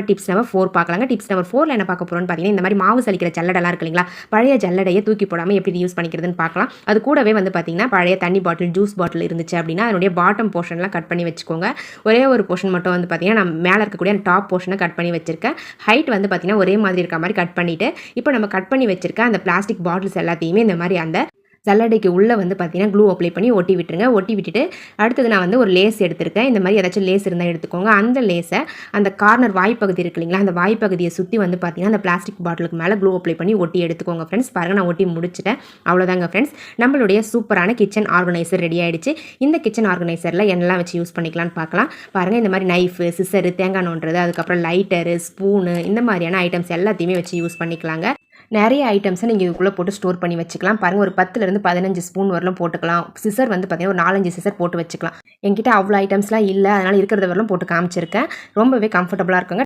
Tips number 4 பார்க்கலாங்க. Tips number 4ல என்ன பார்க்க போறோம்னு பார்த்தீங்கன்னா, இந்த மாதிரி மாவு சலிக்கிற ஜல்லடலாம் இருக்கு இல்லைங்களா, பழைய ஜல்லடைய தூக்கி போடாமல் எப்படி யூஸ் பண்ணிக்கிறதுன்னு பார்க்கலாம். அது கூடவே வந்து பார்த்தீங்கன்னா, பழைய தண்ணி பாட்டில், ஜூஸ் பாட்டில் இருந்துச்சு அப்படின்னா அதனுடைய பாட்டம் போர்ஷன்லாம் கட் பண்ணி வச்சுக்கோங்க. ஒரே ஒரு போர்ஷன் மட்டும் வந்து பார்த்தீங்கன்னா, நான் மேலே இருக்கக்கூடிய டாப் போர்ஷனை கட் பண்ணி வச்சிருக்கேன். ஹைட் வந்து பார்த்தீங்கன்னா ஒரே மாதிரி இருக்க மாதிரி கட் பண்ணிவிட்டு, இப்போ நம்ம கட் பண்ணி வச்சிருக்க அந்த பிளாஸ்டிக் பாட்டில்ஸ் எல்லாத்தையுமே இந்த மாதிரி அந்த ஜல்லடைக்கு உள்ளே வந்து பார்த்தீங்கன்னா க்ளூ அப்ளை பண்ணி ஒட்டி விட்டுருங்க. ஒட்டி விட்டுட்டு அடுத்தது நான் வந்து ஒரு லேஸ் எடுத்திருக்கேன். இந்த மாதிரி ஏதாச்சும் லேஸ் இருந்தால் எடுத்துக்கோங்க. அந்த லேஸை அந்த கார்னர் வாய்ப்பகுதி இருக்கு இல்லைங்களா, அந்த வாய்ப்பகுதியை சுற்றி வந்து பார்த்தீங்கன்னா அந்த பிளாஸ்டிக் பாட்டிலுக்கு மேலே க்ளூ அப்ளை பண்ணி ஒட்டி எடுத்துக்கோங்க ஃப்ரெண்ட்ஸ். பாருங்கள், நான் ஒட்டி முடிச்சிட்டேன். அவ்வளோதாங்க ஃப்ரெண்ட்ஸ், நம்மளுடைய சூப்பரான கிச்சன் ஆர்கனைசர் ரெடி ஆகிடுச்சு. இந்த கிச்சன் ஆர்கனைசரில் என்னெல்லாம் வச்சு யூஸ் பண்ணிக்கலாம்னு பார்க்கலாம். பாருங்கள், இந்த மாதிரி நைஃபு, சிசரு, தேங்காய் நோண்டுறது, அதுக்கப்புறம் லைட்டரு, ஸ்பூனு, இந்த மாதிரியான ஐட்டம்ஸ் எல்லாத்தையுமே வச்சு யூஸ் பண்ணிக்கலாங்க. நிறைய ஐட்டம்ஸை நீங்கள் இதுக்குள்ளே போட்டு ஸ்டோர் பண்ணி வச்சுக்கலாம். பாருங்கள், ஒரு 10லேருந்து 15 ஸ்பூன் வரலும் போட்டுக்கலாம். சிசர் வந்து பார்த்தீங்கன்னா ஒரு 4-5 சிசர் போட்டு வச்சுக்கலாம். என்கிட்ட அவ்வளோ ஐட்டம்ஸ்லாம் இல்லை, அதனால் இருக்கிறத வரலும் போட்டு காமிச்சிருக்கேன். ரொம்பவே கம்ஃபர்டபுளாக இருக்குங்க.